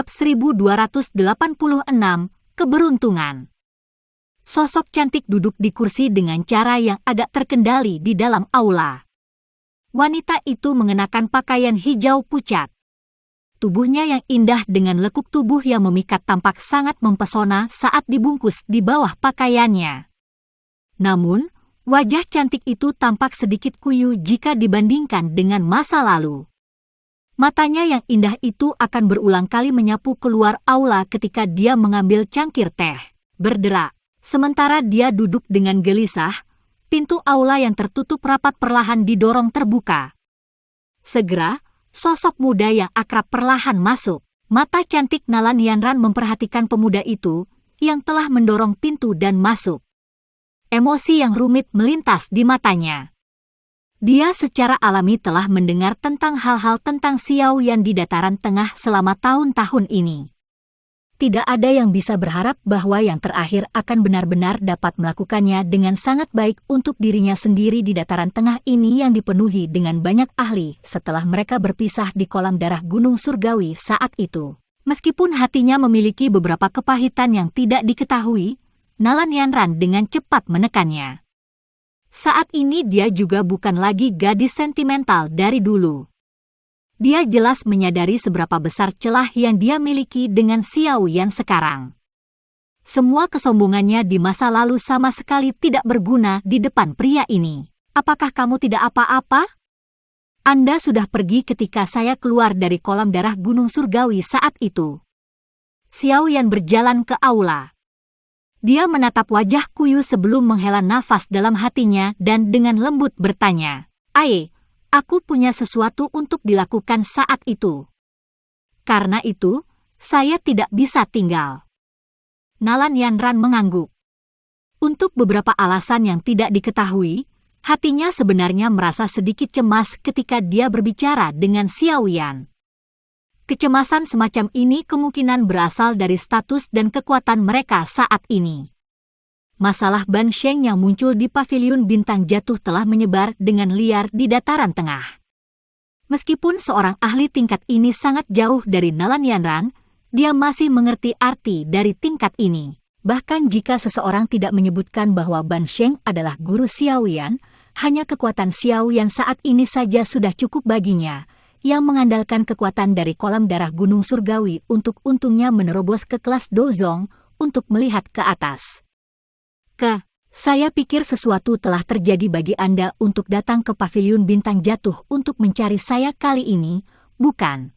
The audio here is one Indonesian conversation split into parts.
Bab 1286, Keberuntungan. Sosok cantik duduk di kursi dengan cara yang agak terkendali di dalam aula. Wanita itu mengenakan pakaian hijau pucat. Tubuhnya yang indah dengan lekuk tubuh yang memikat tampak sangat mempesona saat dibungkus di bawah pakaiannya. Namun, wajah cantik itu tampak sedikit kuyu jika dibandingkan dengan masa lalu. Matanya yang indah itu akan berulang kali menyapu keluar aula ketika dia mengambil cangkir teh, berderak. Sementara dia duduk dengan gelisah, pintu aula yang tertutup rapat perlahan didorong terbuka. Segera, sosok muda yang akrab perlahan masuk. Mata cantik Nalan Yanran memperhatikan pemuda itu yang telah mendorong pintu dan masuk. Emosi yang rumit melintas di matanya. Dia secara alami telah mendengar tentang hal-hal tentang Xiao Yan di dataran tengah selama tahun-tahun ini. Tidak ada yang bisa berharap bahwa yang terakhir akan benar-benar dapat melakukannya dengan sangat baik untuk dirinya sendiri di dataran tengah ini yang dipenuhi dengan banyak ahli setelah mereka berpisah di kolam darah Gunung Surgawi saat itu. Meskipun hatinya memiliki beberapa kepahitan yang tidak diketahui, Nalan Yanran dengan cepat menekannya. Saat ini dia juga bukan lagi gadis sentimental dari dulu. Dia jelas menyadari seberapa besar celah yang dia miliki dengan Xiao Yan sekarang. Semua kesombongannya di masa lalu sama sekali tidak berguna di depan pria ini. Apakah kamu tidak apa-apa? Anda sudah pergi ketika saya keluar dari kolam darah Gunung Surgawi saat itu. Xiao Yan berjalan ke aula. Dia menatap wajah Kuyu sebelum menghela nafas dalam hatinya dan dengan lembut bertanya, "Aye, aku punya sesuatu untuk dilakukan saat itu. Karena itu, saya tidak bisa tinggal." Nalan Yanran mengangguk. Untuk beberapa alasan yang tidak diketahui, hatinya sebenarnya merasa sedikit cemas ketika dia berbicara dengan Xiao Yan. Kecemasan semacam ini kemungkinan berasal dari status dan kekuatan mereka saat ini. Masalah Ban Sheng yang muncul di paviliun bintang jatuh telah menyebar dengan liar di dataran tengah. Meskipun seorang ahli tingkat ini sangat jauh dari Nalan Yanran, dia masih mengerti arti dari tingkat ini. Bahkan jika seseorang tidak menyebutkan bahwa Ban Sheng adalah guru Xiao Yan, hanya kekuatan Xiao Yan saat ini saja sudah cukup baginya, yang mengandalkan kekuatan dari kolam darah Gunung Surgawi untuk untungnya menerobos ke kelas Dozong untuk melihat ke atas. Saya pikir sesuatu telah terjadi bagi Anda untuk datang ke paviliun bintang jatuh untuk mencari saya kali ini, bukan?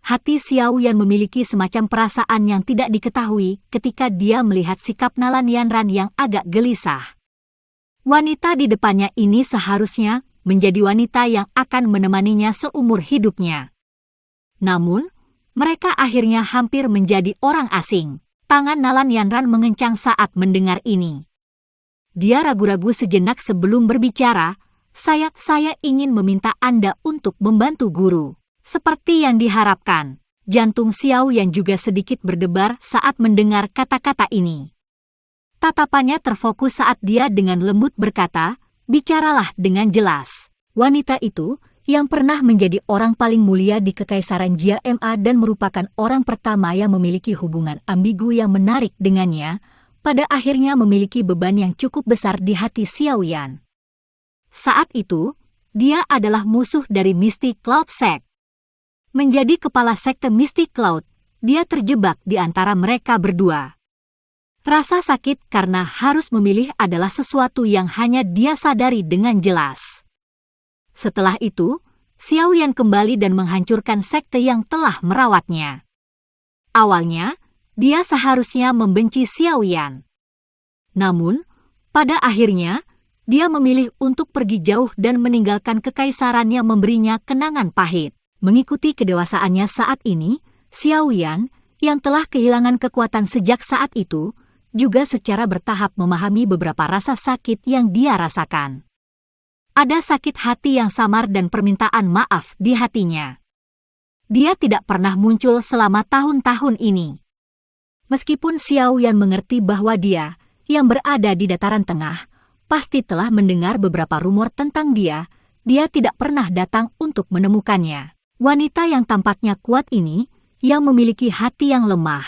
Hati Xiao Yan memiliki semacam perasaan yang tidak diketahui ketika dia melihat sikap Nalan Yanran yang agak gelisah. Wanita di depannya ini seharusnya menjadi wanita yang akan menemaninya seumur hidupnya. Namun, mereka akhirnya hampir menjadi orang asing. Tangan Nalan Yanran mengencang saat mendengar ini. Dia ragu-ragu sejenak sebelum berbicara, saya ingin meminta Anda untuk membantu guru. Seperti yang diharapkan, jantung Xiao Yan juga sedikit berdebar saat mendengar kata-kata ini. Tatapannya terfokus saat dia dengan lembut berkata, "Bicaralah dengan jelas." Wanita itu, yang pernah menjadi orang paling mulia di Kekaisaran Jia Ma dan merupakan orang pertama yang memiliki hubungan ambigu yang menarik dengannya, pada akhirnya memiliki beban yang cukup besar di hati Xiao Yan. Saat itu, dia adalah musuh dari Mystic Cloud Sect. Menjadi kepala sekte Mystic Cloud, dia terjebak di antara mereka berdua. Rasa sakit karena harus memilih adalah sesuatu yang hanya dia sadari dengan jelas. Setelah itu, Xiao Yan kembali dan menghancurkan sekte yang telah merawatnya. Awalnya, dia seharusnya membenci Xiao Yan. Namun, pada akhirnya, dia memilih untuk pergi jauh dan meninggalkan kekaisaran yang memberinya kenangan pahit. Mengikuti kedewasaannya saat ini, Xiao Yan, yang telah kehilangan kekuatan sejak saat itu, juga secara bertahap memahami beberapa rasa sakit yang dia rasakan. Ada sakit hati yang samar dan permintaan maaf di hatinya. Dia tidak pernah muncul selama tahun-tahun ini. Meskipun Xiao Yan mengerti bahwa dia, yang berada di dataran tengah, pasti telah mendengar beberapa rumor tentang dia tidak pernah datang untuk menemukannya. Wanita yang tampaknya kuat ini, yang memiliki hati yang lemah,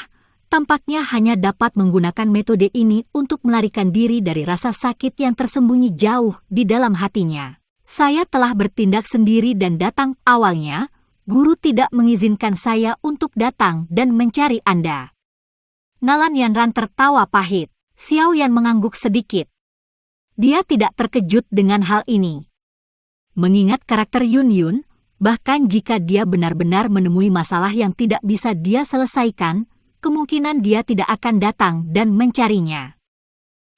tampaknya hanya dapat menggunakan metode ini untuk melarikan diri dari rasa sakit yang tersembunyi jauh di dalam hatinya. Saya telah bertindak sendiri dan datang awalnya. Guru tidak mengizinkan saya untuk datang dan mencari Anda. Nalan Yanran tertawa pahit. Xiao Yan mengangguk sedikit. Dia tidak terkejut dengan hal ini. Mengingat karakter Yun Yun, bahkan jika dia benar-benar menemui masalah yang tidak bisa dia selesaikan, kemungkinan dia tidak akan datang dan mencarinya.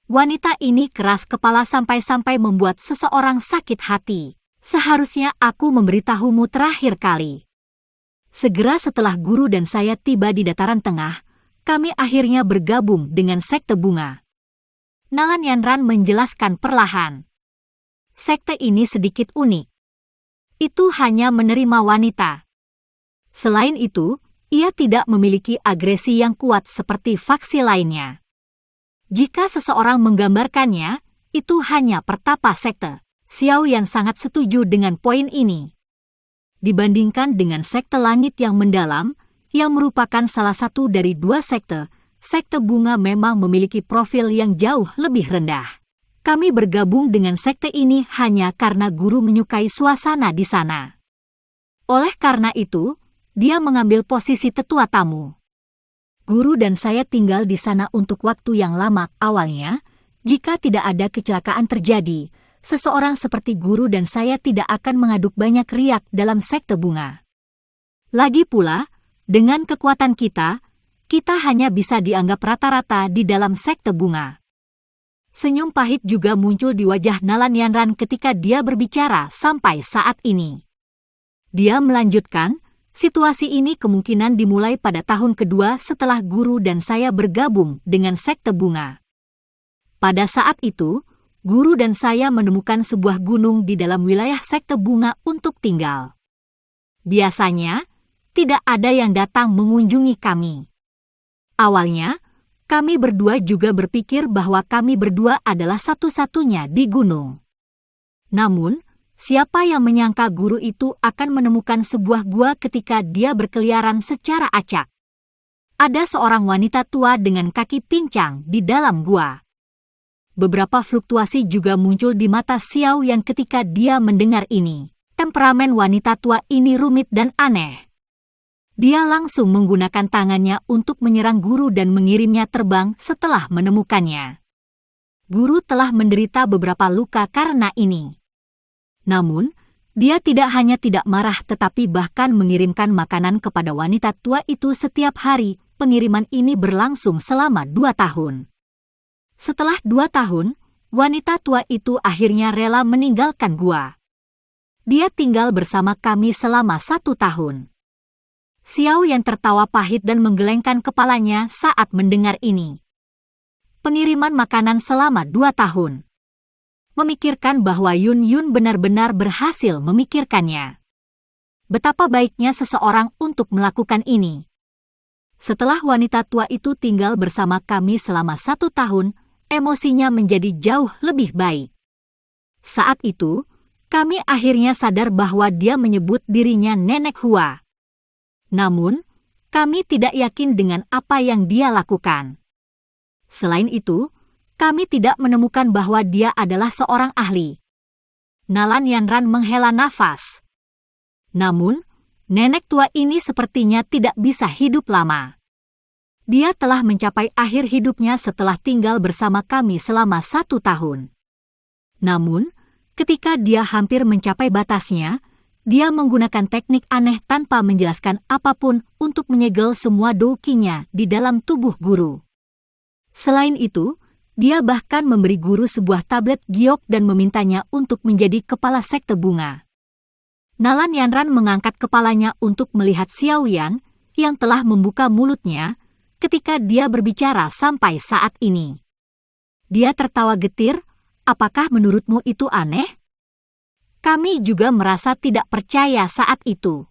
Wanita ini keras kepala sampai-sampai membuat seseorang sakit hati. Seharusnya aku memberitahumu terakhir kali. Segera setelah guru dan saya tiba di dataran tengah, kami akhirnya bergabung dengan sekte bunga. Nalan Yanran menjelaskan perlahan. Sekte ini sedikit unik. Itu hanya menerima wanita. Selain itu, ia tidak memiliki agresi yang kuat seperti faksi lainnya. Jika seseorang menggambarkannya, itu hanya pertapa sekte. Xiao Yan sangat setuju dengan poin ini. Dibandingkan dengan sekte langit yang mendalam, yang merupakan salah satu dari dua sekte, sekte bunga memang memiliki profil yang jauh lebih rendah. Kami bergabung dengan sekte ini hanya karena guru menyukai suasana di sana. Oleh karena itu, dia mengambil posisi tetua tamu. Guru dan saya tinggal di sana untuk waktu yang lama awalnya. Jika tidak ada kecelakaan terjadi, seseorang seperti guru dan saya tidak akan mengaduk banyak riak dalam sekte bunga. Lagi pula, dengan kekuatan kita hanya bisa dianggap rata-rata di dalam sekte bunga. Senyum pahit juga muncul di wajah Nalan Yanran ketika dia berbicara sampai saat ini. Dia melanjutkan, situasi ini kemungkinan dimulai pada tahun kedua setelah guru dan saya bergabung dengan sekte bunga. Pada saat itu, guru dan saya menemukan sebuah gunung di dalam wilayah sekte bunga untuk tinggal. Biasanya, tidak ada yang datang mengunjungi kami. Awalnya, kami berdua juga berpikir bahwa kami berdua adalah satu-satunya di gunung. Namun, siapa yang menyangka guru itu akan menemukan sebuah gua ketika dia berkeliaran secara acak. Ada seorang wanita tua dengan kaki pincang di dalam gua. Beberapa fluktuasi juga muncul di mata Xiao Yan ketika dia mendengar ini. Temperamen wanita tua ini rumit dan aneh. Dia langsung menggunakan tangannya untuk menyerang guru dan mengirimnya terbang setelah menemukannya. Guru telah menderita beberapa luka karena ini. Namun, dia tidak hanya tidak marah tetapi bahkan mengirimkan makanan kepada wanita tua itu setiap hari. Pengiriman ini berlangsung selama 2 tahun. Setelah 2 tahun, wanita tua itu akhirnya rela meninggalkan gua. Dia tinggal bersama kami selama 1 tahun. Xiao yang tertawa pahit dan menggelengkan kepalanya saat mendengar ini. Pengiriman makanan selama 2 tahun. Memikirkan bahwa Yun Yun benar-benar berhasil memikirkannya. Betapa baiknya seseorang untuk melakukan ini. Setelah wanita tua itu tinggal bersama kami selama 1 tahun, emosinya menjadi jauh lebih baik. Saat itu, kami akhirnya sadar bahwa dia menyebut dirinya Nenek Hua. Namun, kami tidak yakin dengan apa yang dia lakukan. Selain itu, kami tidak menemukan bahwa dia adalah seorang ahli. Nalan Yanran menghela nafas. Namun, nenek tua ini sepertinya tidak bisa hidup lama. Dia telah mencapai akhir hidupnya setelah tinggal bersama kami selama 1 tahun. Namun, ketika dia hampir mencapai batasnya, dia menggunakan teknik aneh tanpa menjelaskan apapun untuk menyegel semua doukinya di dalam tubuh guru. Selain itu, dia bahkan memberi guru sebuah tablet giok dan memintanya untuk menjadi kepala sekte bunga. Nalan Yanran mengangkat kepalanya untuk melihat Xiao Yan yang telah membuka mulutnya ketika dia berbicara sampai saat ini. Dia tertawa getir, apakah menurutmu itu aneh? Kami juga merasa tidak percaya saat itu.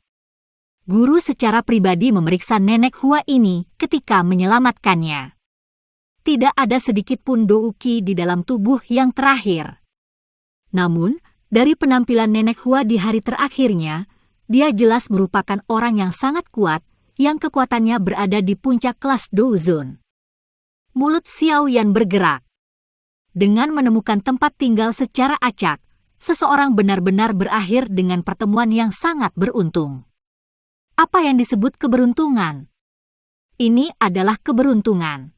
Guru secara pribadi memeriksa nenek Hua ini ketika menyelamatkannya. Tidak ada sedikit pun douki di dalam tubuh yang terakhir. Namun, dari penampilan nenek Hua di hari terakhirnya, dia jelas merupakan orang yang sangat kuat, yang kekuatannya berada di puncak kelas Douzun. Mulut Xiao Yan bergerak. Dengan menemukan tempat tinggal secara acak, seseorang benar-benar berakhir dengan pertemuan yang sangat beruntung. Apa yang disebut keberuntungan? Ini adalah keberuntungan.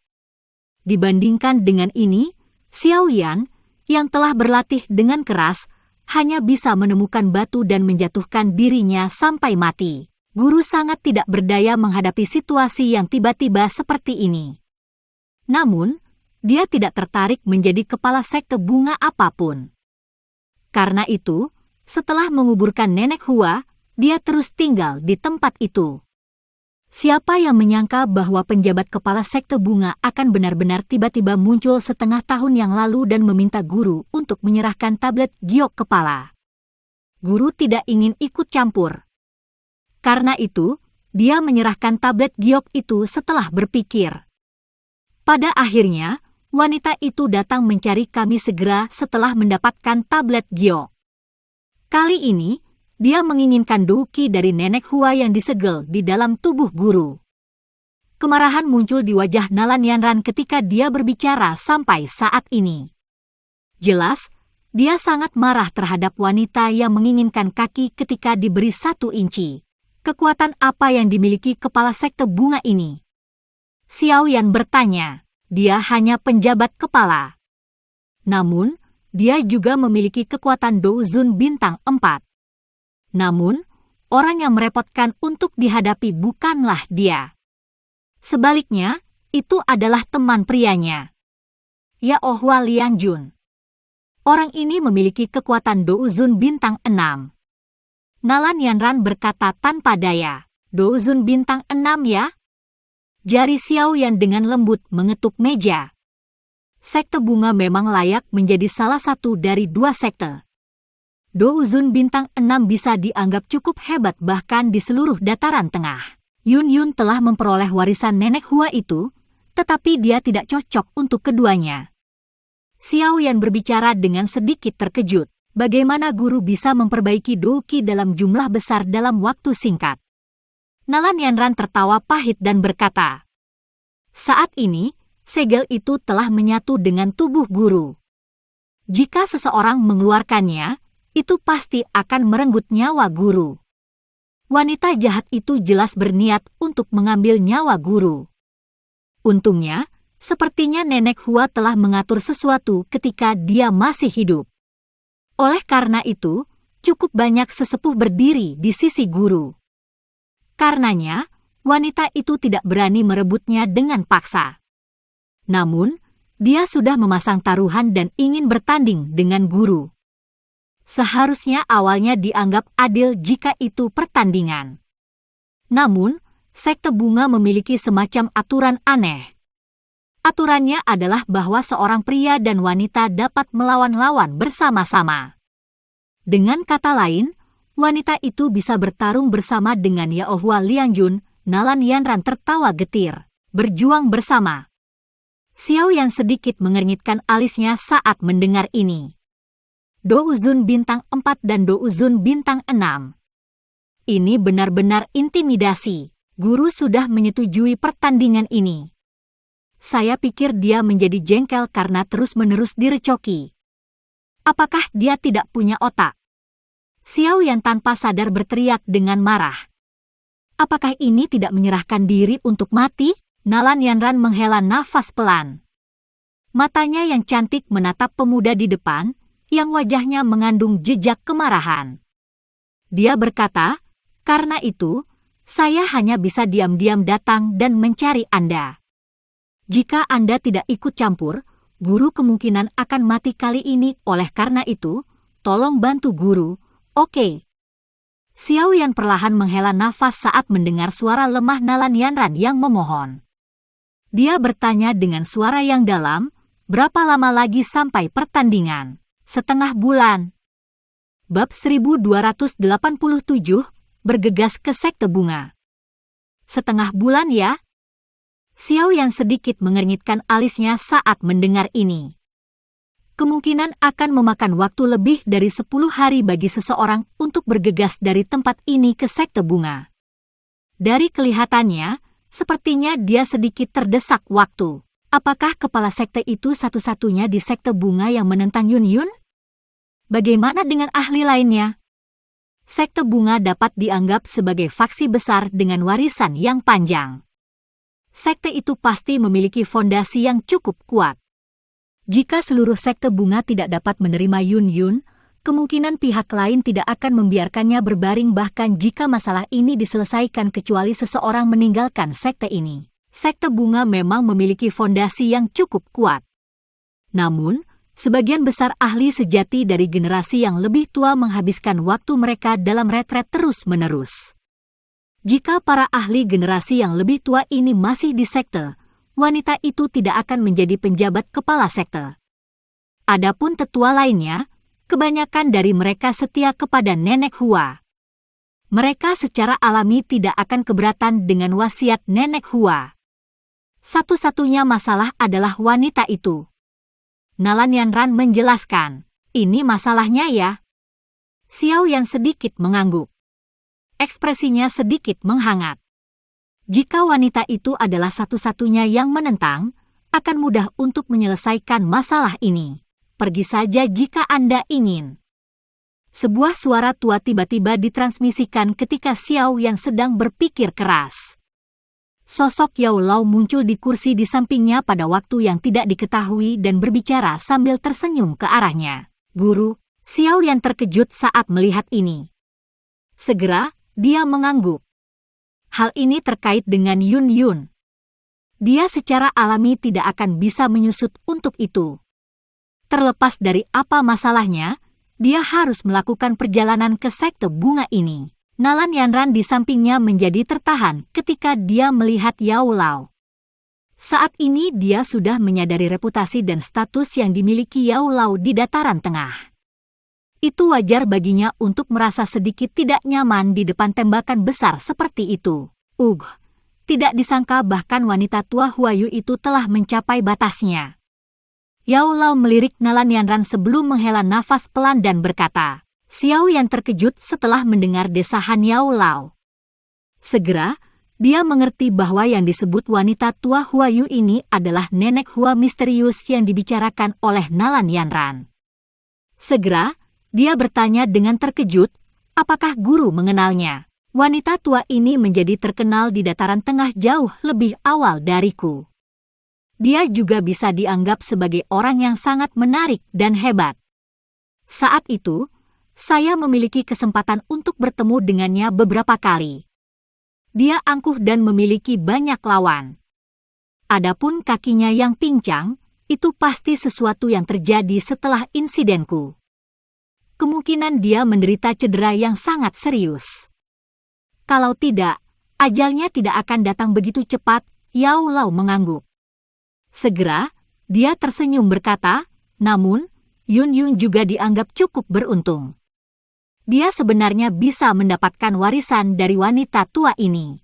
Dibandingkan dengan ini, Xiao Yan, yang telah berlatih dengan keras, hanya bisa menemukan batu dan menjatuhkan dirinya sampai mati. Guru sangat tidak berdaya menghadapi situasi yang tiba-tiba seperti ini. Namun, dia tidak tertarik menjadi kepala sekte bunga apapun. Karena itu, setelah menguburkan Nenek Hua, dia terus tinggal di tempat itu. Siapa yang menyangka bahwa penjabat kepala sekte bunga akan benar-benar tiba-tiba muncul setengah tahun yang lalu dan meminta guru untuk menyerahkan tablet giok kepala. Guru tidak ingin ikut campur. Karena itu, dia menyerahkan tablet giok itu setelah berpikir. Pada akhirnya, wanita itu datang mencari kami segera setelah mendapatkan tablet giok. Kali ini, dia menginginkan douki dari Nenek Hua yang disegel di dalam tubuh guru. Kemarahan muncul di wajah Nalan Yanran ketika dia berbicara sampai saat ini. Jelas, dia sangat marah terhadap wanita yang menginginkan kaki ketika diberi 1 inci. Kekuatan apa yang dimiliki kepala sekte bunga ini? Xiao Yan bertanya. Dia hanya penjabat kepala. Namun, dia juga memiliki kekuatan Douzun bintang 4. Namun, orang yang merepotkan untuk dihadapi bukanlah dia. Sebaliknya, itu adalah teman prianya, Yaohua Liangjun. Orang ini memiliki kekuatan Douzun bintang 6. Nalan Yanran berkata tanpa daya, Douzun bintang 6 ya? Jari Xiao Yan dengan lembut mengetuk meja. Sekte bunga memang layak menjadi salah satu dari 2 sekte. Douzun bintang 6 bisa dianggap cukup hebat bahkan di seluruh dataran tengah. Yun Yun telah memperoleh warisan Nenek Hua itu, tetapi dia tidak cocok untuk keduanya. Xiao Yan berbicara dengan sedikit terkejut. Bagaimana guru bisa memperbaiki douki dalam jumlah besar dalam waktu singkat? Nalan Yanran tertawa pahit dan berkata, saat ini, segel itu telah menyatu dengan tubuh guru. Jika seseorang mengeluarkannya, itu pasti akan merenggut nyawa guru. Wanita jahat itu jelas berniat untuk mengambil nyawa guru. Untungnya, sepertinya Nenek Hua telah mengatur sesuatu ketika dia masih hidup. Oleh karena itu, cukup banyak sesepuh berdiri di sisi guru. Karenanya, wanita itu tidak berani merebutnya dengan paksa. Namun, dia sudah memasang taruhan dan ingin bertanding dengan guru. Seharusnya awalnya dianggap adil jika itu pertandingan. Namun, sekte bunga memiliki semacam aturan aneh. Aturannya adalah bahwa seorang pria dan wanita dapat melawan-lawan bersama-sama. Dengan kata lain, wanita itu bisa bertarung bersama dengan Yaohua Liangjun. Nalan Yanran tertawa getir. Berjuang bersama. Xiao Yan sedikit mengernyitkan alisnya saat mendengar ini. Douzun bintang 4 dan Douzun bintang 6. Ini benar-benar intimidasi. Guru sudah menyetujui pertandingan ini. Saya pikir dia menjadi jengkel karena terus-menerus direcoki. Apakah dia tidak punya otak? Xiao Yan tanpa sadar berteriak dengan marah. Apakah ini tidak menyerahkan diri untuk mati? Nalan Yanran menghela nafas pelan. Matanya yang cantik menatap pemuda di depan, yang wajahnya mengandung jejak kemarahan. Dia berkata, karena itu, saya hanya bisa diam-diam datang dan mencari Anda. Jika Anda tidak ikut campur, guru kemungkinan akan mati kali ini. Oleh karena itu, tolong bantu guru, oke? Xiao Yan perlahan menghela nafas saat mendengar suara lemah Nalan Yanran yang memohon. Dia bertanya dengan suara yang dalam, berapa lama lagi sampai pertandingan? Setengah bulan. Bab 1287, bergegas ke sekte bunga. Setengah bulan ya? Xiao Yan sedikit mengernyitkan alisnya saat mendengar ini. Kemungkinan akan memakan waktu lebih dari 10 hari bagi seseorang untuk bergegas dari tempat ini ke sekte bunga. Dari kelihatannya, sepertinya dia sedikit terdesak waktu. Apakah kepala sekte itu satu-satunya di sekte bunga yang menentang Yun Yun? Bagaimana dengan ahli lainnya? Sekte bunga dapat dianggap sebagai faksi besar dengan warisan yang panjang. Sekte itu pasti memiliki fondasi yang cukup kuat. Jika seluruh sekte bunga tidak dapat menerima Yun Yun, kemungkinan pihak lain tidak akan membiarkannya berbaring bahkan jika masalah ini diselesaikan kecuali seseorang meninggalkan sekte ini. Sekte bunga memang memiliki fondasi yang cukup kuat. Namun, sebagian besar ahli sejati dari generasi yang lebih tua menghabiskan waktu mereka dalam retret terus-menerus. Jika para ahli generasi yang lebih tua ini masih di sekte, wanita itu tidak akan menjadi penjabat kepala sekte. Adapun tetua lainnya, kebanyakan dari mereka setia kepada Nenek Hua. Mereka secara alami tidak akan keberatan dengan wasiat Nenek Hua. Satu-satunya masalah adalah wanita itu. Nalan Yanran menjelaskan, ini masalahnya ya. Xiao Yan sedikit mengangguk. Ekspresinya sedikit menghangat. Jika wanita itu adalah satu-satunya yang menentang, akan mudah untuk menyelesaikan masalah ini. Pergi saja jika Anda ingin. Sebuah suara tua tiba-tiba ditransmisikan ketika Xiao Yan sedang berpikir keras. Sosok Yao Lao muncul di kursi di sampingnya pada waktu yang tidak diketahui dan berbicara sambil tersenyum ke arahnya. Guru, Xiao Yan terkejut saat melihat ini. Segera, dia mengangguk. Hal ini terkait dengan Yun Yun. Dia secara alami tidak akan bisa menyusut untuk itu. Terlepas dari apa masalahnya, dia harus melakukan perjalanan ke sekte bunga ini. Nalan Yanran di sampingnya menjadi tertahan ketika dia melihat Yao Lao. Saat ini dia sudah menyadari reputasi dan status yang dimiliki Yao Lao di dataran tengah. Itu wajar baginya untuk merasa sedikit tidak nyaman di depan tembakan besar seperti itu. Tidak disangka bahkan wanita tua Huayu itu telah mencapai batasnya. Yao Lao melirik Nalan Yanran sebelum menghela nafas pelan dan berkata, Xiao Yan terkejut setelah mendengar desahan Yao Lao. Segera, dia mengerti bahwa yang disebut wanita tua Huayu ini adalah nenek Hua misterius yang dibicarakan oleh Nalan Yanran. Segera, dia bertanya dengan terkejut, apakah guru mengenalnya? Wanita tua ini menjadi terkenal di dataran tengah jauh lebih awal dariku. Dia juga bisa dianggap sebagai orang yang sangat menarik dan hebat. Saat itu, saya memiliki kesempatan untuk bertemu dengannya beberapa kali. Dia angkuh dan memiliki banyak lawan. Adapun kakinya yang pincang, itu pasti sesuatu yang terjadi setelah insidenku. Kemungkinan dia menderita cedera yang sangat serius. Kalau tidak, ajalnya tidak akan datang begitu cepat, Yao Lao mengangguk. Segera, dia tersenyum berkata, namun, Yun Yun juga dianggap cukup beruntung. Dia sebenarnya bisa mendapatkan warisan dari wanita tua ini.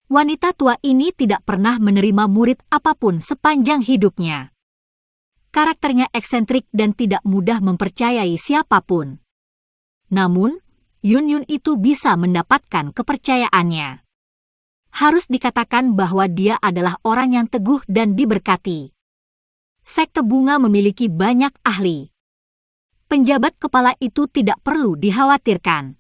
Wanita tua ini tidak pernah menerima murid apapun sepanjang hidupnya. Karakternya eksentrik dan tidak mudah mempercayai siapapun. Namun, Yun Yun itu bisa mendapatkan kepercayaannya. Harus dikatakan bahwa dia adalah orang yang teguh dan diberkati. Sekte bunga memiliki banyak ahli. Penjabat kepala itu tidak perlu dikhawatirkan.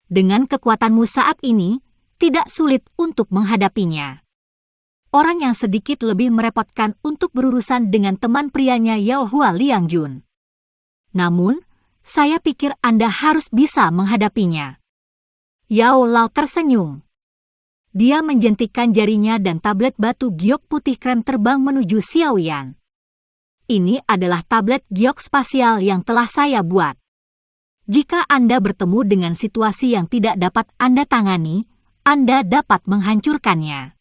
Dengan kekuatanmu saat ini, tidak sulit untuk menghadapinya. Orang yang sedikit lebih merepotkan untuk berurusan dengan teman prianya Yao Hua Liangjun. Namun, saya pikir Anda harus bisa menghadapinya. Yao Lao tersenyum. Dia menjentikkan jarinya dan tablet batu giok putih krem terbang menuju Xiao Yan. Ini adalah tablet giok spasial yang telah saya buat. Jika Anda bertemu dengan situasi yang tidak dapat Anda tangani, Anda dapat menghancurkannya.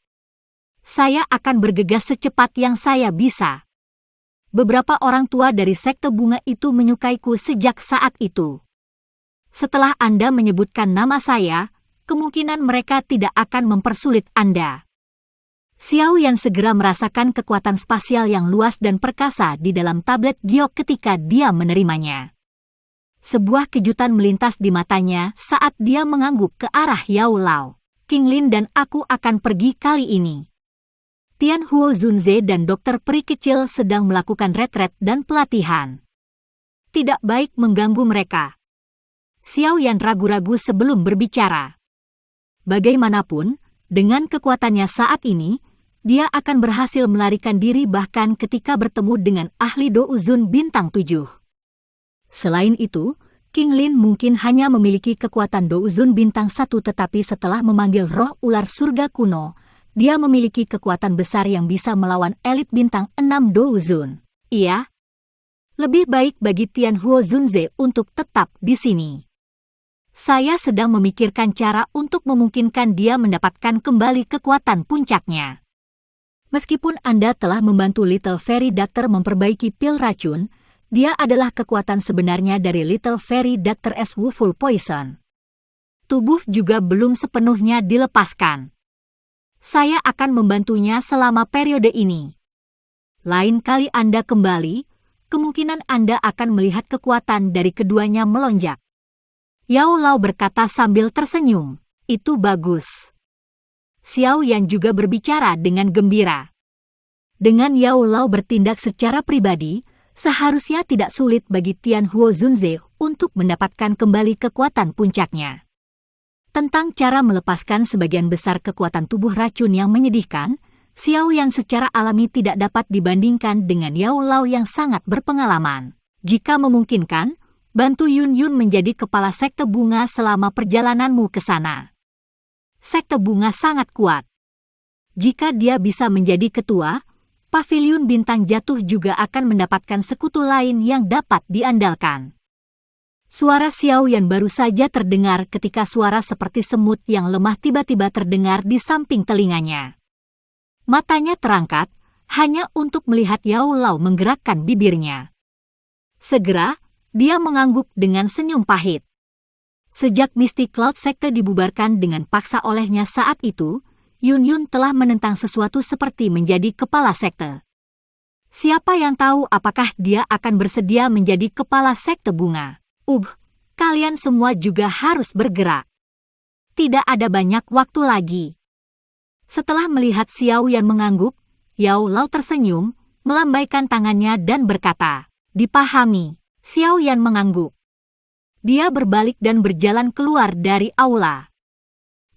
Saya akan bergegas secepat yang saya bisa. Beberapa orang tua dari sekte bunga itu menyukaiku sejak saat itu. Setelah Anda menyebutkan nama saya, kemungkinan mereka tidak akan mempersulit Anda. Xiao Yan segera merasakan kekuatan spasial yang luas dan perkasa di dalam tablet giok ketika dia menerimanya. Sebuah kejutan melintas di matanya saat dia mengangguk ke arah Yao Lao. King Lin dan aku akan pergi kali ini. Tian Huo Zunze dan dokter peri kecil sedang melakukan retret dan pelatihan. Tidak baik mengganggu mereka. Xiao Yan ragu-ragu sebelum berbicara. Bagaimanapun, dengan kekuatannya saat ini, dia akan berhasil melarikan diri bahkan ketika bertemu dengan ahli Douzun bintang 7. Selain itu, King Lin mungkin hanya memiliki kekuatan Douzun bintang 1 tetapi setelah memanggil roh ular surga kuno, dia memiliki kekuatan besar yang bisa melawan elit bintang 6 Douzun. Iya, lebih baik bagi Tian Huo Zunze untuk tetap di sini. Saya sedang memikirkan cara untuk memungkinkan dia mendapatkan kembali kekuatan puncaknya. Meskipun Anda telah membantu Little Fairy Doctor memperbaiki pil racun, dia adalah kekuatan sebenarnya dari Little Fairy Doctor S. Full Poison. Tubuh juga belum sepenuhnya dilepaskan. Saya akan membantunya selama periode ini. Lain kali Anda kembali, kemungkinan Anda akan melihat kekuatan dari keduanya melonjak. Yao Lao berkata sambil tersenyum, itu bagus. Xiao Yan juga berbicara dengan gembira. Dengan Yao Lao bertindak secara pribadi, seharusnya tidak sulit bagi Tian Huo Zunze untuk mendapatkan kembali kekuatan puncaknya. Tentang cara melepaskan sebagian besar kekuatan tubuh racun yang menyedihkan, Xiao Yan secara alami tidak dapat dibandingkan dengan Yao Lao yang sangat berpengalaman. Jika memungkinkan, bantu Yun Yun menjadi kepala sekte bunga selama perjalananmu ke sana. Sekte bunga sangat kuat. Jika dia bisa menjadi ketua, Paviliun Bintang Jatuh juga akan mendapatkan sekutu lain yang dapat diandalkan. Suara Xiao Yan baru saja terdengar ketika suara seperti semut yang lemah tiba-tiba terdengar di samping telinganya. Matanya terangkat, hanya untuk melihat Yao Lao menggerakkan bibirnya. Segera, dia mengangguk dengan senyum pahit. Sejak Mystic Cloud Sekte dibubarkan dengan paksa olehnya saat itu, Yun Yun telah menentang sesuatu seperti menjadi kepala sekte. Siapa yang tahu apakah dia akan bersedia menjadi kepala sekte bunga? Kalian semua juga harus bergerak. Tidak ada banyak waktu lagi. Setelah melihat Xiao Yan mengangguk, Yao Lao tersenyum, melambaikan tangannya dan berkata, "Dipahami." Xiao Yan mengangguk. Dia berbalik dan berjalan keluar dari aula.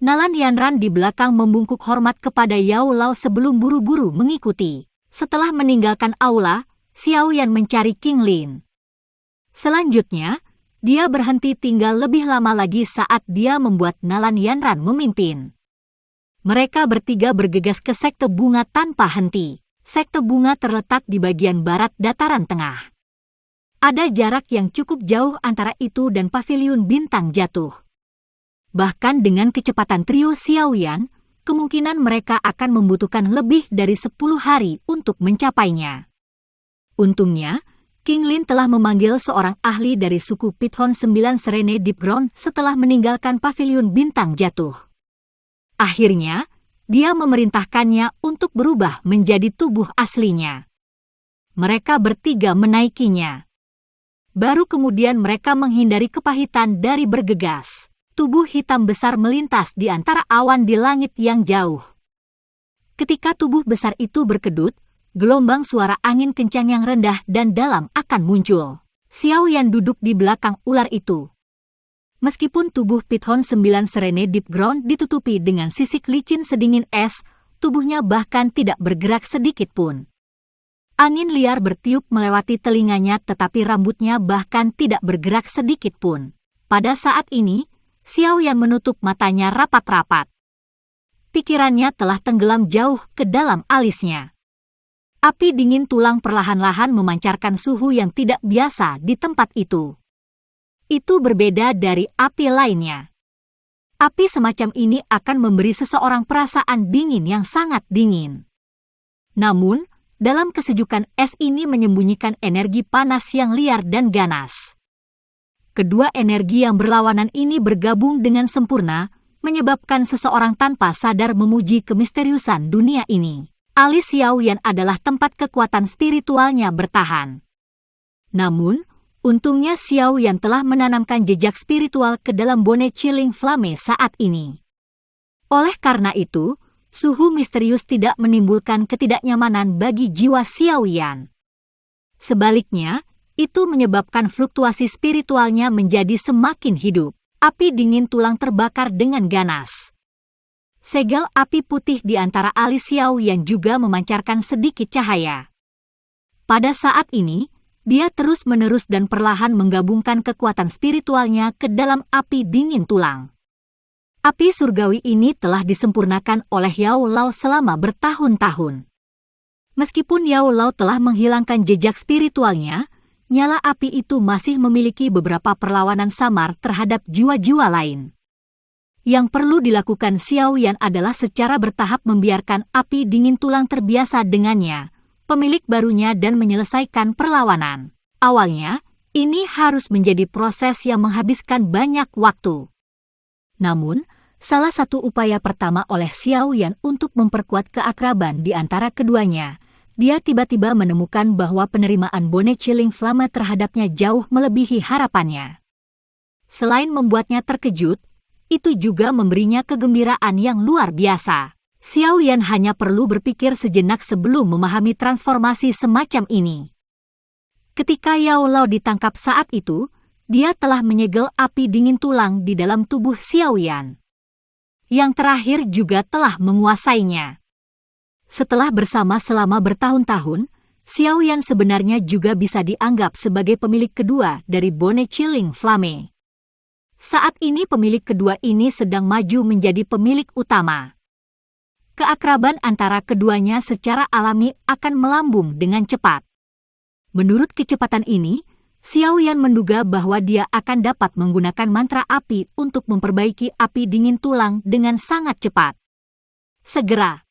Nalan Yanran di belakang membungkuk hormat kepada Yao Lao sebelum buru-buru mengikuti. Setelah meninggalkan aula, Xiao Yan mencari King Lin. Selanjutnya, dia berhenti tinggal lebih lama lagi saat dia membuat Nalan Yanran memimpin. Mereka bertiga bergegas ke sekte bunga tanpa henti. Sekte bunga terletak di bagian barat dataran tengah. Ada jarak yang cukup jauh antara itu dan Paviliun Bintang Jatuh. Bahkan dengan kecepatan trio Xiao Yan, kemungkinan mereka akan membutuhkan lebih dari 10 hari untuk mencapainya. Untungnya, King Lin telah memanggil seorang ahli dari suku Pithon 9 Serene Deep Ground setelah meninggalkan Paviliun Bintang Jatuh. Akhirnya, dia memerintahkannya untuk berubah menjadi tubuh aslinya. Mereka bertiga menaikinya. Baru kemudian mereka menghindari kepahitan dari bergegas. Tubuh hitam besar melintas di antara awan di langit yang jauh. Ketika tubuh besar itu berkedut, gelombang suara angin kencang yang rendah dan dalam akan muncul. Xiao Yan duduk di belakang ular itu. Meskipun tubuh Pithon 9 Serene Deep Ground ditutupi dengan sisik licin sedingin es, tubuhnya bahkan tidak bergerak sedikit pun. Angin liar bertiup melewati telinganya tetapi rambutnya bahkan tidak bergerak sedikit pun. Pada saat ini, Xiao Yan menutup matanya rapat-rapat. Pikirannya telah tenggelam jauh ke dalam alisnya. Api dingin tulang perlahan-lahan memancarkan suhu yang tidak biasa di tempat itu. Itu berbeda dari api lainnya. Api semacam ini akan memberi seseorang perasaan dingin yang sangat dingin. Namun, dalam kesejukan es ini menyembunyikan energi panas yang liar dan ganas. Kedua energi yang berlawanan ini bergabung dengan sempurna, menyebabkan seseorang tanpa sadar memuji kemisteriusan dunia ini. Alis Xiao Yan adalah tempat kekuatan spiritualnya bertahan. Namun, untungnya Xiao Yan telah menanamkan jejak spiritual ke dalam bone Chilling Flame saat ini. Oleh karena itu, suhu misterius tidak menimbulkan ketidaknyamanan bagi jiwa Xiao Yan. Sebaliknya, itu menyebabkan fluktuasi spiritualnya menjadi semakin hidup. Api dingin tulang terbakar dengan ganas. Segel api putih di antara alis Xiao Yan juga memancarkan sedikit cahaya. Pada saat ini, dia terus-menerus dan perlahan menggabungkan kekuatan spiritualnya ke dalam api dingin tulang. Api surgawi ini telah disempurnakan oleh Yao Lao selama bertahun-tahun. Meskipun Yao Lao telah menghilangkan jejak spiritualnya, nyala api itu masih memiliki beberapa perlawanan samar terhadap jiwa-jiwa lain. Yang perlu dilakukan Xiao Yan adalah secara bertahap membiarkan api dingin tulang terbiasa dengannya, pemilik barunya, dan menyelesaikan perlawanan. Awalnya, ini harus menjadi proses yang menghabiskan banyak waktu. Namun, salah satu upaya pertama oleh Xiao Yan untuk memperkuat keakraban di antara keduanya, dia tiba-tiba menemukan bahwa penerimaan Bone Chilling Flame terhadapnya jauh melebihi harapannya. Selain membuatnya terkejut, itu juga memberinya kegembiraan yang luar biasa. Xiao Yan hanya perlu berpikir sejenak sebelum memahami transformasi semacam ini. Ketika Yao Lao ditangkap saat itu, dia telah menyegel api dingin tulang di dalam tubuh Xiao Yan. Yang terakhir juga telah menguasainya. Setelah bersama selama bertahun-tahun, Xiao Yan sebenarnya juga bisa dianggap sebagai pemilik kedua dari Bone Chilling Flame. Saat ini pemilik kedua ini sedang maju menjadi pemilik utama. Keakraban antara keduanya secara alami akan melambung dengan cepat. Menurut kecepatan ini, Xiao Yan menduga bahwa dia akan dapat menggunakan mantra api untuk memperbaiki api dingin tulang dengan sangat cepat. Segera.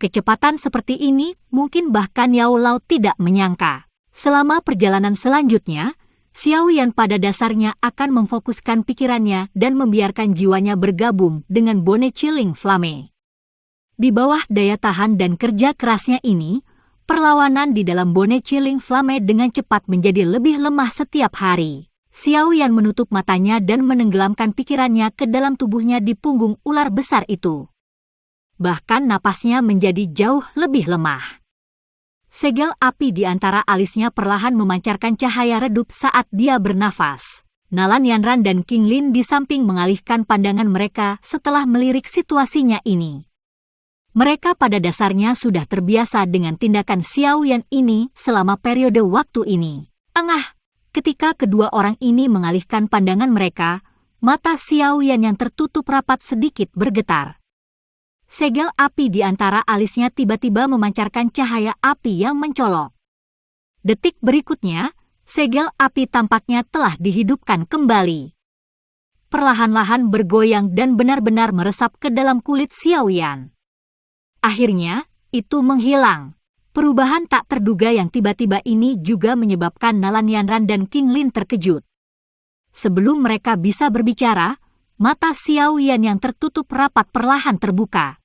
Kecepatan seperti ini mungkin bahkan Yao Lao tidak menyangka. Selama perjalanan selanjutnya, Xiao Yan pada dasarnya akan memfokuskan pikirannya dan membiarkan jiwanya bergabung dengan Bone Chilling Flame. Di bawah daya tahan dan kerja kerasnya ini, perlawanan di dalam Bone Chilling Flame dengan cepat menjadi lebih lemah setiap hari. Xiao Yan menutup matanya dan menenggelamkan pikirannya ke dalam tubuhnya di punggung ular besar itu. Bahkan napasnya menjadi jauh lebih lemah. Segel api di antara alisnya perlahan memancarkan cahaya redup saat dia bernafas. Nalan Yanran dan King Lin di samping mengalihkan pandangan mereka setelah melirik situasinya ini. Mereka pada dasarnya sudah terbiasa dengan tindakan Xiao Yan ini selama periode waktu ini. Ketika kedua orang ini mengalihkan pandangan mereka, mata Xiao Yan yang tertutup rapat sedikit bergetar. Segel api di antara alisnya tiba-tiba memancarkan cahaya api yang mencolok. Detik berikutnya, segel api tampaknya telah dihidupkan kembali. Perlahan-lahan bergoyang dan benar-benar meresap ke dalam kulit Xiao Yan. Akhirnya, itu menghilang. Perubahan tak terduga yang tiba-tiba ini juga menyebabkan Nalan Yanran dan King Lin terkejut. Sebelum mereka bisa berbicara, mata Xiao Yan yang tertutup rapat perlahan terbuka.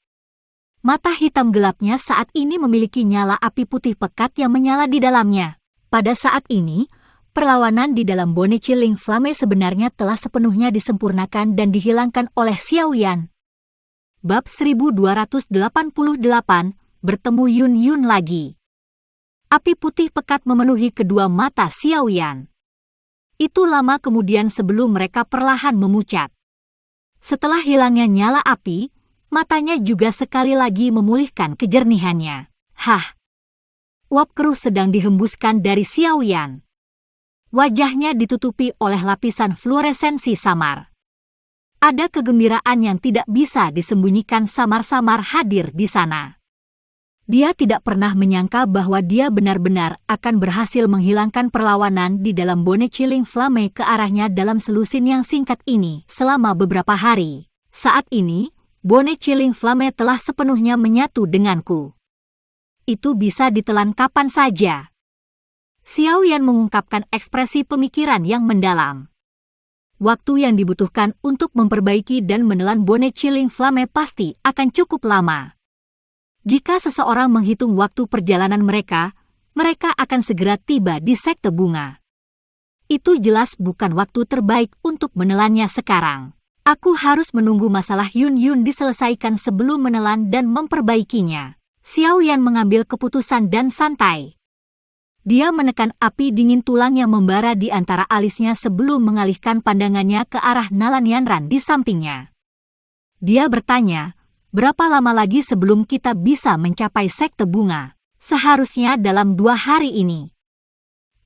Mata hitam gelapnya saat ini memiliki nyala api putih pekat yang menyala di dalamnya. Pada saat ini, perlawanan di dalam Bone Chilling Flame sebenarnya telah sepenuhnya disempurnakan dan dihilangkan oleh Xiao Yan. Bab 1288, bertemu Yun Yun lagi. Api putih pekat memenuhi kedua mata Xiao Yan. Itu lama kemudian sebelum mereka perlahan memucat. Setelah hilangnya nyala api, matanya juga sekali lagi memulihkan kejernihannya. Uap keruh sedang dihembuskan dari Xiao Yan. Wajahnya ditutupi oleh lapisan fluoresensi samar. Ada kegembiraan yang tidak bisa disembunyikan samar-samar hadir di sana. Dia tidak pernah menyangka bahwa dia benar-benar akan berhasil menghilangkan perlawanan di dalam Bone Chilling Flame ke arahnya dalam selusin yang singkat ini selama beberapa hari. Saat ini, Bone Chilling Flame telah sepenuhnya menyatu denganku. Itu bisa ditelan kapan saja. Xiao Yan mengungkapkan ekspresi pemikiran yang mendalam. Waktu yang dibutuhkan untuk memperbaiki dan menelan Bone Chilling Flame pasti akan cukup lama. Jika seseorang menghitung waktu perjalanan mereka akan segera tiba di sekte bunga. Itu jelas bukan waktu terbaik untuk menelannya sekarang. Aku harus menunggu masalah Yun Yun diselesaikan sebelum menelan dan memperbaikinya. Xiao Yan mengambil keputusan dan santai. Dia menekan api dingin tulang yang membara di antara alisnya sebelum mengalihkan pandangannya ke arah Nalan Yanran di sampingnya. Dia bertanya, berapa lama lagi sebelum kita bisa mencapai sekte bunga? Seharusnya dalam 2 hari ini.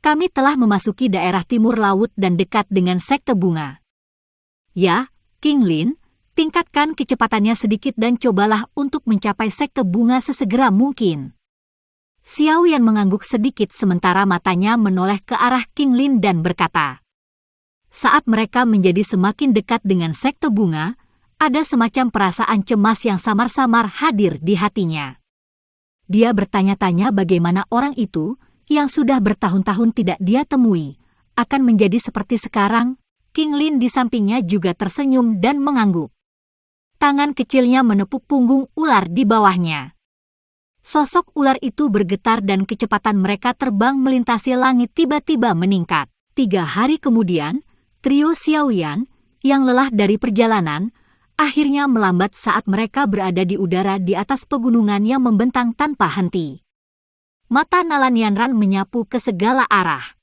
Kami telah memasuki daerah timur laut dan dekat dengan sekte bunga. Ya, King Lin, tingkatkan kecepatannya sedikit dan cobalah untuk mencapai sekte bunga sesegera mungkin. Xiao Yan mengangguk sedikit sementara matanya menoleh ke arah King Lin dan berkata. Saat mereka menjadi semakin dekat dengan sekte bunga, ada semacam perasaan cemas yang samar-samar hadir di hatinya. Dia bertanya-tanya bagaimana orang itu, yang sudah bertahun-tahun tidak dia temui, akan menjadi seperti sekarang. King Lin di sampingnya juga tersenyum dan mengangguk. Tangan kecilnya menepuk punggung ular di bawahnya. Sosok ular itu bergetar dan kecepatan mereka terbang melintasi langit tiba-tiba meningkat. 3 hari kemudian, trio Xiao Yan, yang lelah dari perjalanan, akhirnya melambat saat mereka berada di udara di atas pegunungan yang membentang tanpa henti. Mata Nalan Yanran menyapu ke segala arah.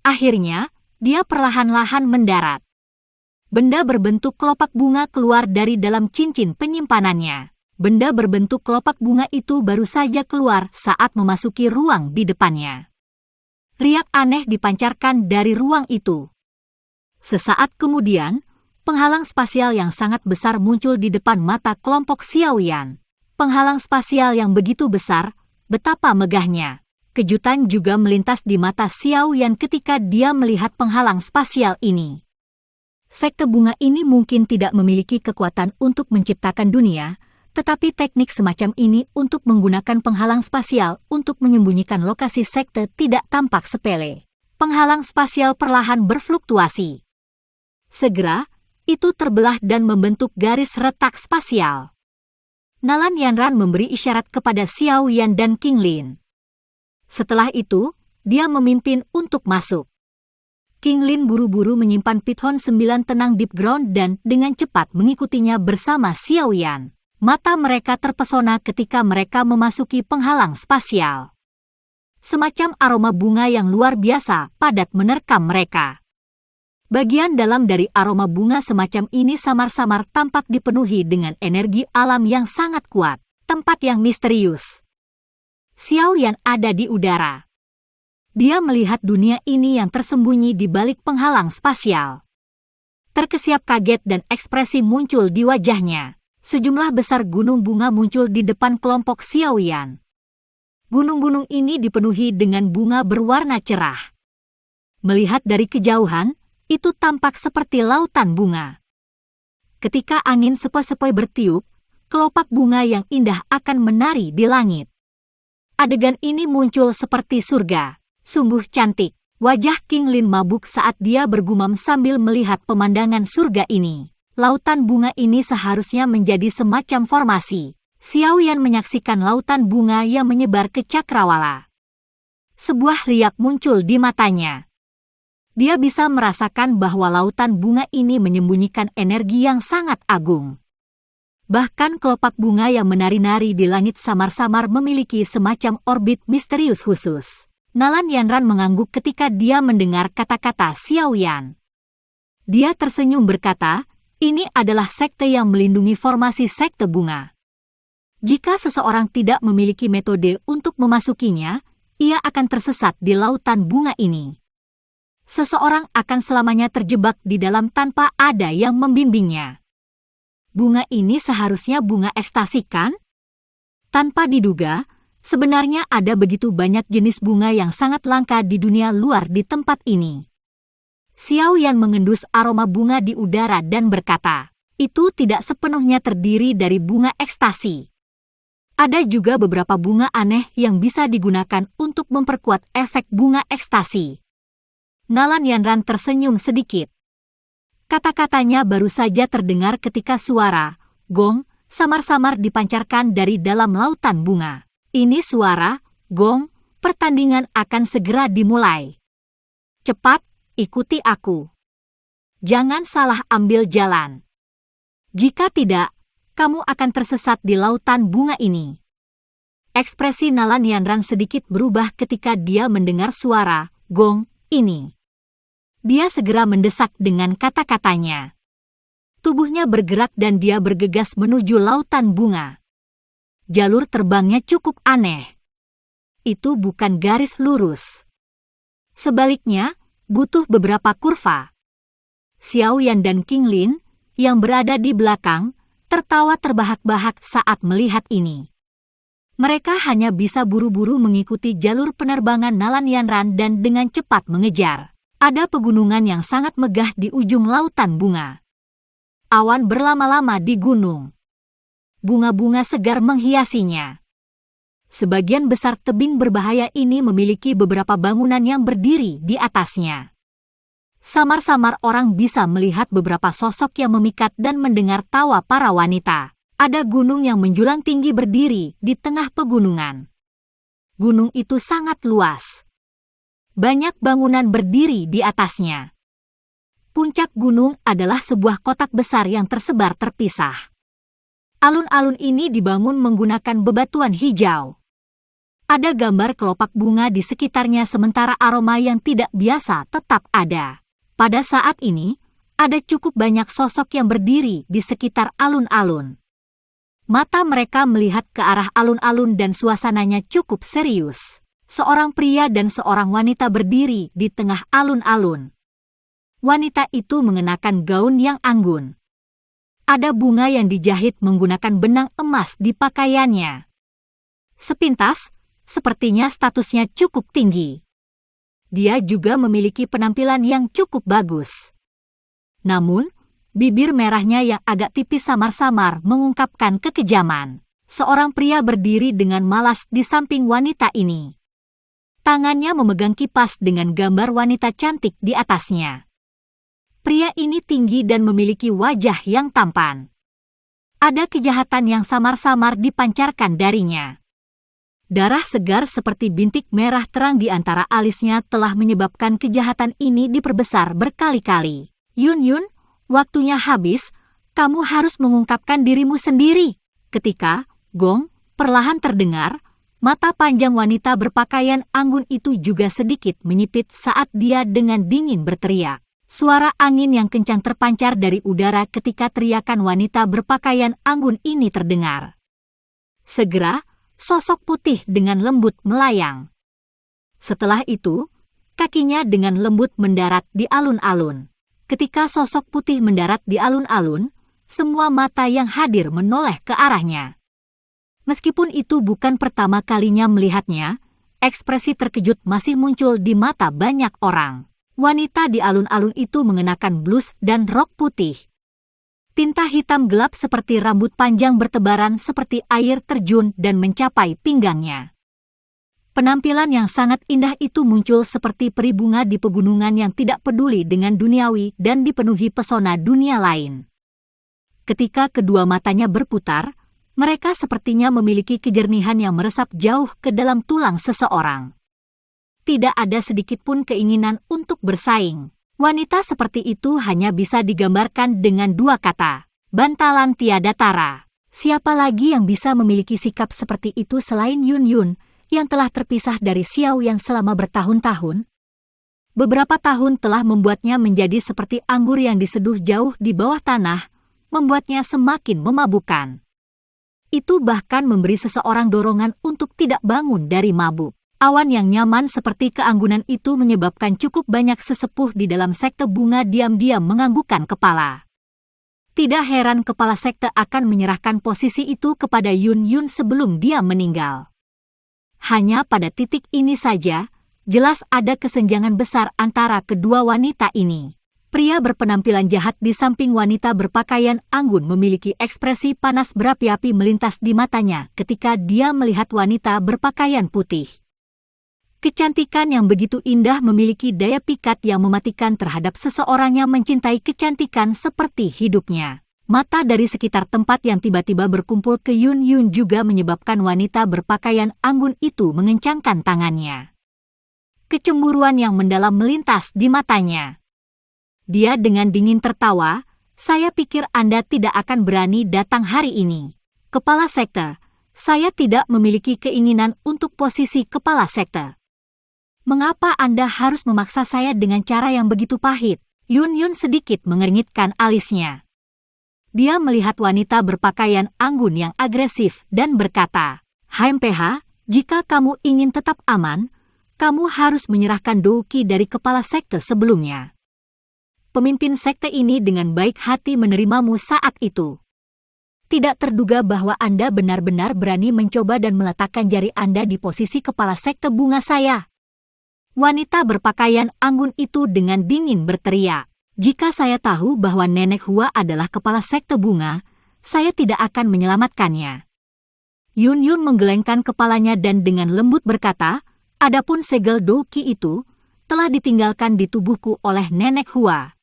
Akhirnya, dia perlahan-lahan mendarat. Benda berbentuk kelopak bunga keluar dari dalam cincin penyimpanannya. Benda berbentuk kelopak bunga itu baru saja keluar saat memasuki ruang di depannya. Riak aneh dipancarkan dari ruang itu. Sesaat kemudian, penghalang spasial yang sangat besar muncul di depan mata kelompok Xiao Yan. Penghalang spasial yang begitu besar, betapa megahnya. Kejutan juga melintas di mata Xiao Yan ketika dia melihat penghalang spasial ini. Sekte bunga ini mungkin tidak memiliki kekuatan untuk menciptakan dunia, tetapi teknik semacam ini untuk menggunakan penghalang spasial untuk menyembunyikan lokasi sekte tidak tampak sepele. Penghalang spasial perlahan berfluktuasi. Segera, itu terbelah dan membentuk garis retak spasial. Nalan Yanran memberi isyarat kepada Xiao Yan dan King Lin. Setelah itu, dia memimpin untuk masuk. King Lin buru-buru menyimpan Pithon 9 tenang deep ground dan dengan cepat mengikutinya bersama Xiao Yan. Mata mereka terpesona ketika mereka memasuki penghalang spasial. Semacam aroma bunga yang luar biasa padat menerkam mereka. Bagian dalam dari aroma bunga semacam ini samar-samar tampak dipenuhi dengan energi alam yang sangat kuat, tempat yang misterius. Xiao Yan ada di udara. Dia melihat dunia ini yang tersembunyi di balik penghalang spasial. Terkesiap kaget dan ekspresi muncul di wajahnya. Sejumlah besar gunung bunga muncul di depan kelompok Xiao Yan. Gunung-gunung ini dipenuhi dengan bunga berwarna cerah. Melihat dari kejauhan, itu tampak seperti lautan bunga. Ketika angin sepoi-sepoi bertiup, kelopak bunga yang indah akan menari di langit. Adegan ini muncul seperti surga. Sungguh cantik. Wajah King Lin mabuk saat dia bergumam sambil melihat pemandangan surga ini. Lautan bunga ini seharusnya menjadi semacam formasi. Xiao Yan menyaksikan lautan bunga yang menyebar ke cakrawala. Sebuah riak muncul di matanya. Dia bisa merasakan bahwa lautan bunga ini menyembunyikan energi yang sangat agung. Bahkan kelopak bunga yang menari-nari di langit samar-samar memiliki semacam orbit misterius khusus. Nalan Yanran mengangguk ketika dia mendengar kata-kata Xiao Yan. Dia tersenyum berkata, ini adalah sekte yang melindungi formasi sekte bunga. Jika seseorang tidak memiliki metode untuk memasukinya, ia akan tersesat di lautan bunga ini. Seseorang akan selamanya terjebak di dalam tanpa ada yang membimbingnya. Bunga ini seharusnya bunga ekstasi kan? Tanpa diduga, sebenarnya ada begitu banyak jenis bunga yang sangat langka di dunia luar di tempat ini. Xiao Yan mengendus aroma bunga di udara dan berkata, itu tidak sepenuhnya terdiri dari bunga ekstasi. Ada juga beberapa bunga aneh yang bisa digunakan untuk memperkuat efek bunga ekstasi. Nalan Yanran tersenyum sedikit. Kata-katanya baru saja terdengar ketika suara gong samar-samar dipancarkan dari dalam lautan bunga. Ini suara gong, pertandingan akan segera dimulai. Cepat, ikuti aku. Jangan salah ambil jalan. Jika tidak, kamu akan tersesat di lautan bunga ini. Ekspresi Nalan Yanran sedikit berubah ketika dia mendengar suara gong ini. Dia segera mendesak dengan kata-katanya. Tubuhnya bergerak dan dia bergegas menuju lautan bunga. Jalur terbangnya cukup aneh. Itu bukan garis lurus. Sebaliknya, butuh beberapa kurva. Xiao Yan dan King Lin, yang berada di belakang, tertawa terbahak-bahak saat melihat ini. Mereka hanya bisa buru-buru mengikuti jalur penerbangan Nalan Yanran dan dengan cepat mengejar. Ada pegunungan yang sangat megah di ujung lautan bunga. Awan berlama-lama di gunung. Bunga-bunga segar menghiasinya. Sebagian besar tebing berbahaya ini memiliki beberapa bangunan yang berdiri di atasnya. Samar-samar orang bisa melihat beberapa sosok yang memikat dan mendengar tawa para wanita. Ada gunung yang menjulang tinggi berdiri di tengah pegunungan. Gunung itu sangat luas. Banyak bangunan berdiri di atasnya. Puncak gunung adalah sebuah kotak besar yang tersebar terpisah. Alun-alun ini dibangun menggunakan bebatuan hijau. Ada gambar kelopak bunga di sekitarnya sementara aroma yang tidak biasa tetap ada. Pada saat ini, ada cukup banyak sosok yang berdiri di sekitar alun-alun. Mata mereka melihat ke arah alun-alun dan suasananya cukup serius. Seorang pria dan seorang wanita berdiri di tengah alun-alun. Wanita itu mengenakan gaun yang anggun. Ada bunga yang dijahit menggunakan benang emas di pakaiannya. Sepintas, sepertinya statusnya cukup tinggi. Dia juga memiliki penampilan yang cukup bagus. Namun, bibir merahnya yang agak tipis samar-samar mengungkapkan kekejaman. Seorang pria berdiri dengan malas di samping wanita ini. Tangannya memegang kipas dengan gambar wanita cantik di atasnya. Pria ini tinggi dan memiliki wajah yang tampan. Ada kejahatan yang samar-samar dipancarkan darinya. Darah segar seperti bintik merah terang di antara alisnya telah menyebabkan kejahatan ini diperbesar berkali-kali. Yun, waktunya habis, kamu harus mengungkapkan dirimu sendiri. Ketika gong perlahan terdengar, mata panjang wanita berpakaian anggun itu juga sedikit menyipit saat dia dengan dingin berteriak. Suara angin yang kencang terpancar dari udara ketika teriakan wanita berpakaian anggun ini terdengar. Segera, sosok putih dengan lembut melayang. Setelah itu, kakinya dengan lembut mendarat di alun-alun. Ketika sosok putih mendarat di alun-alun, semua mata yang hadir menoleh ke arahnya. Meskipun itu bukan pertama kalinya melihatnya, ekspresi terkejut masih muncul di mata banyak orang. Wanita di alun-alun itu mengenakan blus dan rok putih. Tinta hitam gelap seperti rambut panjang bertebaran seperti air terjun dan mencapai pinggangnya. Penampilan yang sangat indah itu muncul seperti peri bunga di pegunungan yang tidak peduli dengan duniawi dan dipenuhi pesona dunia lain. Ketika kedua matanya berputar, mereka sepertinya memiliki kejernihan yang meresap jauh ke dalam tulang seseorang. Tidak ada sedikit pun keinginan untuk bersaing. Wanita seperti itu hanya bisa digambarkan dengan dua kata, bantalan tiada tara. Siapa lagi yang bisa memiliki sikap seperti itu selain Yun yang telah terpisah dari Xiao Yan selama bertahun-tahun? Beberapa tahun telah membuatnya menjadi seperti anggur yang diseduh jauh di bawah tanah, membuatnya semakin memabukkan. Itu bahkan memberi seseorang dorongan untuk tidak bangun dari mabuk. Awan yang nyaman seperti keanggunan itu menyebabkan cukup banyak sesepuh di dalam sekte bunga diam-diam menganggukkan kepala. Tidak heran kepala sekte akan menyerahkan posisi itu kepada Yun sebelum dia meninggal. Hanya pada titik ini saja, jelas ada kesenjangan besar antara kedua wanita ini. Pria berpenampilan jahat di samping wanita berpakaian anggun memiliki ekspresi panas berapi-api melintas di matanya ketika dia melihat wanita berpakaian putih. Kecantikan yang begitu indah memiliki daya pikat yang mematikan terhadap seseorang yang mencintai kecantikan seperti hidupnya. Mata dari sekitar tempat yang tiba-tiba berkumpul ke Yun juga menyebabkan wanita berpakaian anggun itu mengencangkan tangannya. Kecemburuan yang mendalam melintas di matanya. Dia dengan dingin tertawa, "Saya pikir Anda tidak akan berani datang hari ini. Kepala sekte, saya tidak memiliki keinginan untuk posisi kepala sekte. Mengapa Anda harus memaksa saya dengan cara yang begitu pahit?" Yun Yun sedikit mengernyitkan alisnya. Dia melihat wanita berpakaian anggun yang agresif dan berkata, "HMPH, jika kamu ingin tetap aman, kamu harus menyerahkan Douki dari kepala sekte sebelumnya." Pemimpin sekte ini dengan baik hati menerimamu saat itu. Tidak terduga bahwa Anda benar-benar berani mencoba dan meletakkan jari Anda di posisi kepala sekte bunga saya. Wanita berpakaian anggun itu dengan dingin berteriak, "Jika saya tahu bahwa Nenek Hua adalah kepala sekte bunga, saya tidak akan menyelamatkannya." Yun Yun menggelengkan kepalanya dan dengan lembut berkata, "Adapun segel Douki itu telah ditinggalkan di tubuhku oleh Nenek Hua.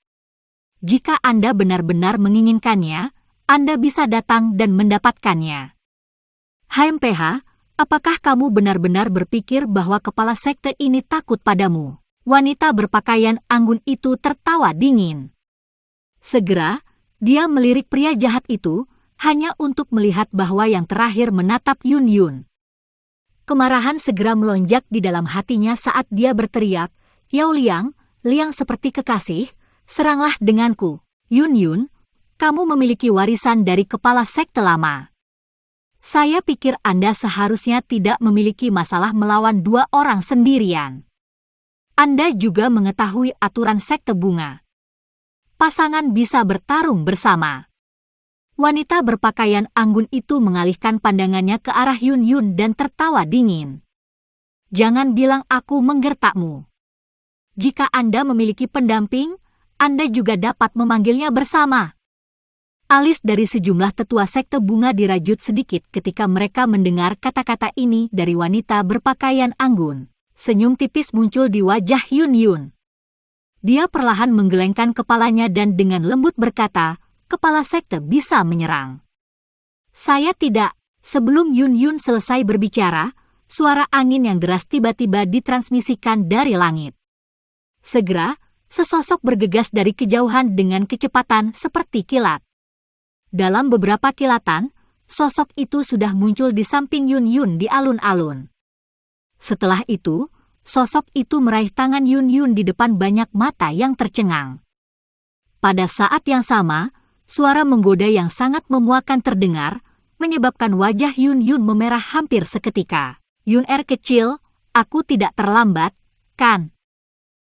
Jika Anda benar-benar menginginkannya, Anda bisa datang dan mendapatkannya." "HMPH, apakah kamu benar-benar berpikir bahwa kepala sekte ini takut padamu?" Wanita berpakaian anggun itu tertawa dingin. Segera, dia melirik pria jahat itu, hanya untuk melihat bahwa yang terakhir menatap Yun Yun. Kemarahan segera melonjak di dalam hatinya saat dia berteriak, "Yao Liang, Liang seperti kekasih, seranglah denganku. Yun Yun, kamu memiliki warisan dari kepala sekte lama. Saya pikir Anda seharusnya tidak memiliki masalah melawan dua orang sendirian. Anda juga mengetahui aturan sekte bunga. Pasangan bisa bertarung bersama." Wanita berpakaian anggun itu mengalihkan pandangannya ke arah Yun Yun dan tertawa dingin. "Jangan bilang aku menggertakmu. Jika Anda memiliki pendamping, Anda juga dapat memanggilnya bersama." Alis dari sejumlah tetua sekte bunga dirajut sedikit ketika mereka mendengar kata-kata ini dari wanita berpakaian anggun. Senyum tipis muncul di wajah Yun Yun. Dia perlahan menggelengkan kepalanya dan dengan lembut berkata, "Kepala sekte bisa menyerang." "Saya tidak." Sebelum Yun Yun selesai berbicara, suara angin yang deras tiba-tiba ditransmisikan dari langit. Segera, sesosok bergegas dari kejauhan dengan kecepatan seperti kilat. Dalam beberapa kilatan, sosok itu sudah muncul di samping Yun Yun di alun-alun. Setelah itu, sosok itu meraih tangan Yun Yun di depan banyak mata yang tercengang. Pada saat yang sama, suara menggoda yang sangat memuakkan terdengar, menyebabkan wajah Yun Yun memerah hampir seketika. "Yun kecil, aku tidak terlambat, kan?"